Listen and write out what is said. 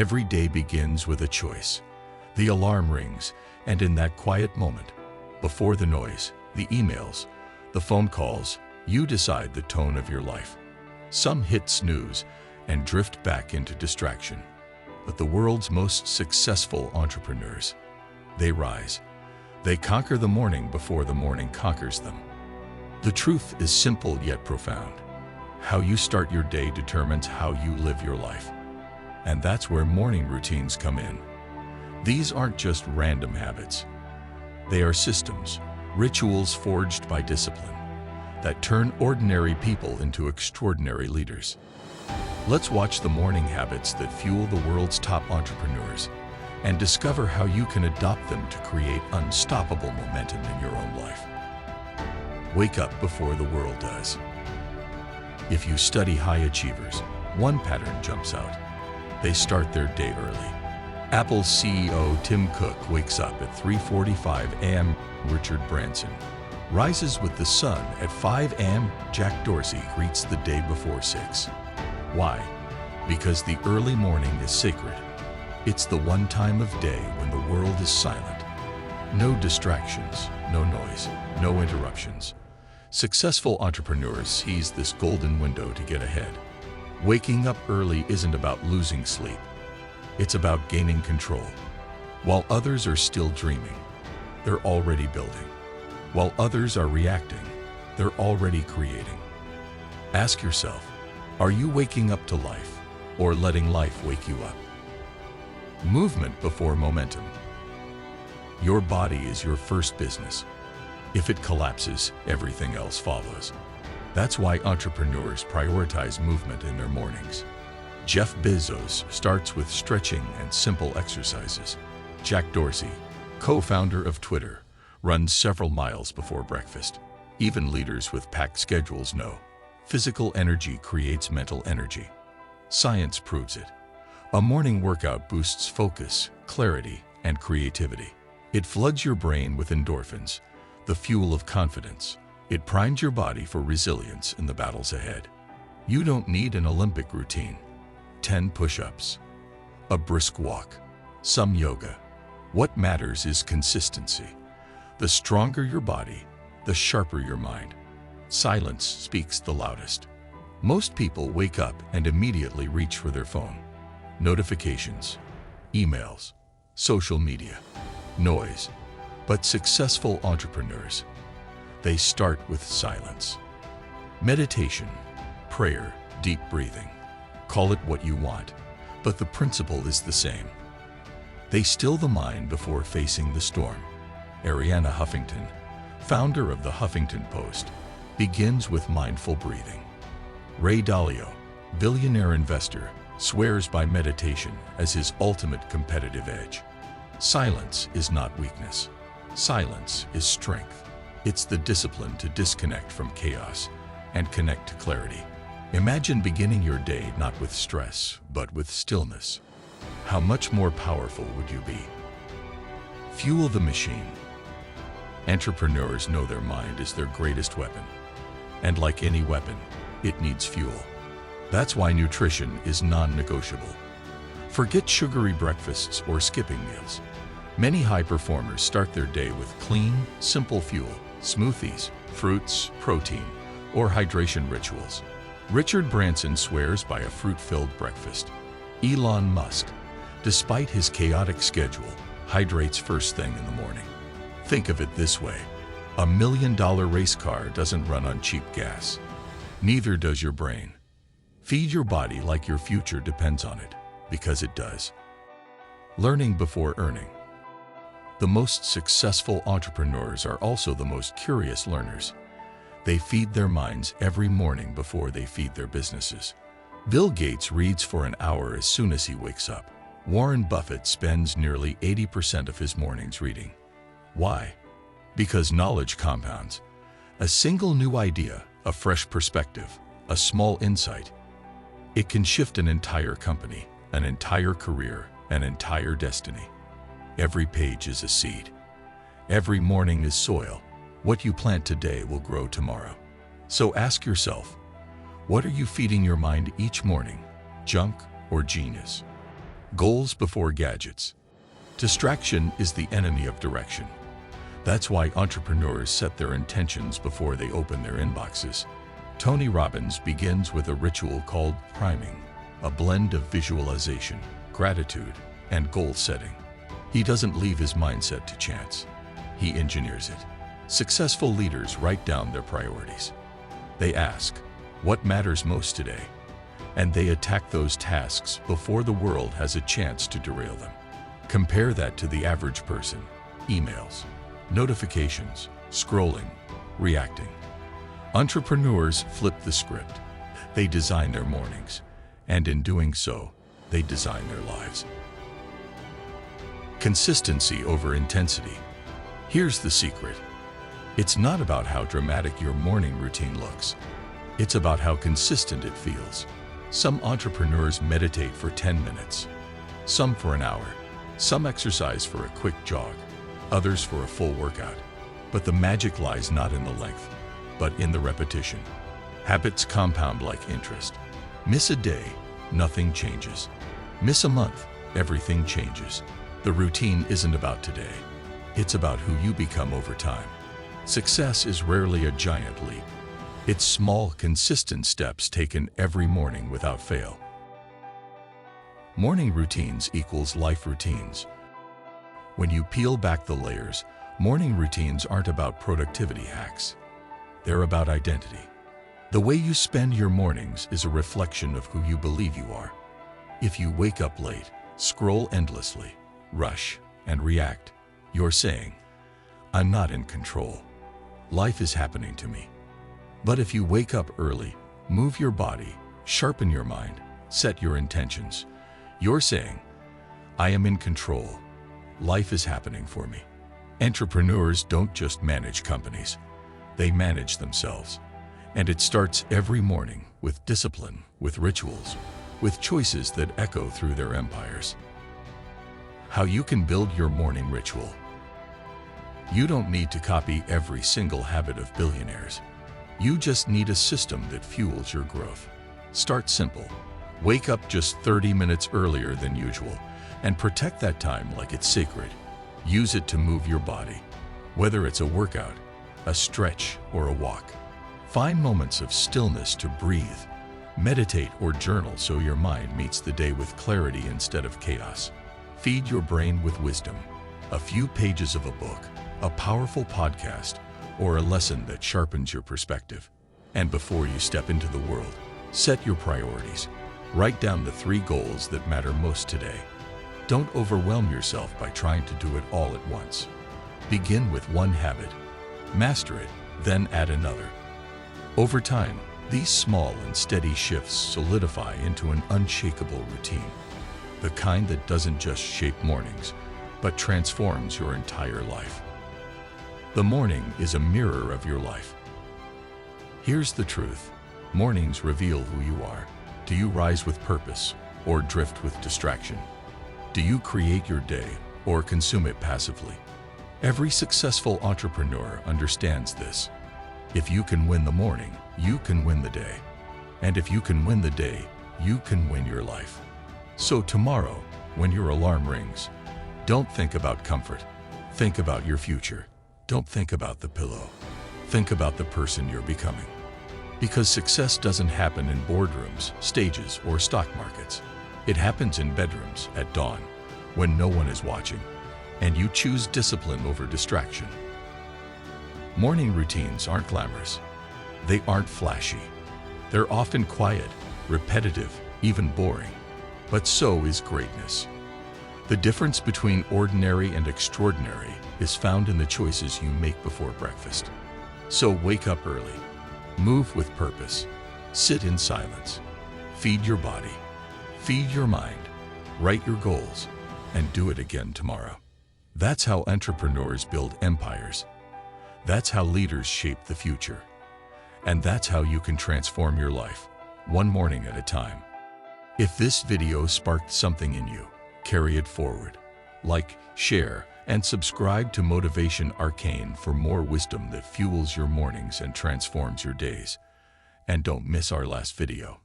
Every day begins with a choice. The alarm rings, and in that quiet moment, before the noise, the emails, the phone calls, you decide the tone of your life. Some hit snooze and drift back into distraction. But the world's most successful entrepreneurs, they rise. They conquer the morning before the morning conquers them. The truth is simple yet profound. How you start your day determines how you live your life. And that's where morning routines come in. These aren't just random habits. They are systems, rituals forged by discipline, that turn ordinary people into extraordinary leaders. Let's watch the morning habits that fuel the world's top entrepreneurs and discover how you can adopt them to create unstoppable momentum in your own life. Wake up before the world does. If you study high achievers, one pattern jumps out. They start their day early. Apple's CEO Tim Cook wakes up at 3:45 a.m. Richard Branson rises with the sun at 5 a.m. Jack Dorsey greets the day before 6. Why? Because the early morning is sacred. It's the one time of day when the world is silent. No distractions, no noise, no interruptions. Successful entrepreneurs seize this golden window to get ahead. Waking up early isn't about losing sleep. It's about gaining control. While others are still dreaming, they're already building. While others are reacting, they're already creating. Ask yourself, are you waking up to life or letting life wake you up? Movement before momentum. Your body is your first business. If it collapses, everything else follows. That's why entrepreneurs prioritize movement in their mornings. Jeff Bezos starts with stretching and simple exercises. Jack Dorsey, co-founder of Twitter, runs several miles before breakfast. Even leaders with packed schedules know physical energy creates mental energy. Science proves it. A morning workout boosts focus, clarity, and creativity. It floods your brain with endorphins, the fuel of confidence. It primes your body for resilience in the battles ahead. You don't need an Olympic routine. 10 push-ups, a brisk walk, some yoga. What matters is consistency. The stronger your body, the sharper your mind. Silence speaks the loudest. Most people wake up and immediately reach for their phone. Notifications, emails, social media, noise. But successful entrepreneurs, they start with silence. Meditation, prayer, deep breathing. Call it what you want, but the principle is the same. They still the mind before facing the storm. Arianna Huffington, founder of the Huffington Post, begins with mindful breathing. Ray Dalio, billionaire investor, swears by meditation as his ultimate competitive edge. Silence is not weakness. Silence is strength. It's the discipline to disconnect from chaos and connect to clarity. Imagine beginning your day not with stress, but with stillness. How much more powerful would you be? Fuel the machine. Entrepreneurs know their mind is their greatest weapon. And like any weapon, it needs fuel. That's why nutrition is non-negotiable. Forget sugary breakfasts or skipping meals. Many high performers start their day with clean, simple fuel, smoothies, fruits, protein, or hydration rituals. Richard Branson swears by a fruit-filled breakfast. Elon Musk, despite his chaotic schedule, hydrates first thing in the morning. Think of it this way. $1 million race car doesn't run on cheap gas. Neither does your brain. Feed your body like your future depends on it, because it does. Learning before earning. The most successful entrepreneurs are also the most curious learners. They feed their minds every morning before they feed their businesses. Bill Gates reads for an hour as soon as he wakes up. Warren Buffett spends nearly 80% of his mornings reading. Why? Because knowledge compounds. A single new idea, a fresh perspective, a small insight. It can shift an entire company, an entire career, an entire destiny. Every page is a seed. Every morning is soil. What you plant today will grow tomorrow. So ask yourself, what are you feeding your mind each morning? Junk or genius? Goals before gadgets. Distraction is the enemy of direction. That's why entrepreneurs set their intentions before they open their inboxes. Tony Robbins begins with a ritual called priming, a blend of visualization, gratitude, and goal setting. He doesn't leave his mindset to chance. He engineers it. Successful leaders write down their priorities. They ask, what matters most today? And they attack those tasks before the world has a chance to derail them. Compare that to the average person: emails, notifications, scrolling, reacting. Entrepreneurs flip the script. They design their mornings, and in doing so, they design their lives. Consistency over intensity. Here's the secret. It's not about how dramatic your morning routine looks. It's about how consistent it feels. Some entrepreneurs meditate for 10 minutes, some for an hour, some exercise for a quick jog, others for a full workout. But the magic lies not in the length, but in the repetition. Habits compound like interest. Miss a day, nothing changes. Miss a month, everything changes. The routine isn't about today. It's about who you become over time. Success is rarely a giant leap. It's small, consistent steps taken every morning without fail. Morning routines equals life routines. When you peel back the layers, morning routines aren't about productivity hacks. They're about identity. The way you spend your mornings is a reflection of who you believe you are. If you wake up late, scroll endlessly, rush, and react, you're saying, I'm not in control. Life is happening to me. But if you wake up early, move your body, sharpen your mind, set your intentions, you're saying, I am in control. Life is happening for me. Entrepreneurs don't just manage companies. They manage themselves. And it starts every morning with discipline, with rituals, with choices that echo through their empires. How you can build your morning ritual. You don't need to copy every single habit of billionaires. You just need a system that fuels your growth. Start simple. Wake up just 30 minutes earlier than usual and protect that time like it's sacred. Use it to move your body, whether it's a workout, a stretch, or a walk. Find moments of stillness to breathe, meditate, or journal so your mind meets the day with clarity instead of chaos. Feed your brain with wisdom, a few pages of a book, a powerful podcast, or a lesson that sharpens your perspective. And before you step into the world, set your priorities. Write down the 3 goals that matter most today. Don't overwhelm yourself by trying to do it all at once. Begin with one habit, master it, then add another. Over time, these small and steady shifts solidify into an unshakable routine, the kind that doesn't just shape mornings, but transforms your entire life. The morning is a mirror of your life. Here's the truth. Mornings reveal who you are. Do you rise with purpose or drift with distraction? Do you create your day or consume it passively? Every successful entrepreneur understands this. If you can win the morning, you can win the day. And if you can win the day, you can win your life. So tomorrow, when your alarm rings, don't think about comfort. Think about your future. Don't think about the pillow. Think about the person you're becoming. Because success doesn't happen in boardrooms, stages, or stock markets. It happens in bedrooms at dawn, when no one is watching, and you choose discipline over distraction. Morning routines aren't glamorous. They aren't flashy. They're often quiet, repetitive, even boring. But so is greatness. The difference between ordinary and extraordinary is found in the choices you make before breakfast. So wake up early, move with purpose, sit in silence, feed your body, feed your mind, write your goals, and do it again tomorrow. That's how entrepreneurs build empires. That's how leaders shape the future. And that's how you can transform your life, one morning at a time. If this video sparked something in you, carry it forward. Like, share, and subscribe to Motivation Arcane for more wisdom that fuels your mornings and transforms your days. And don't miss our last video.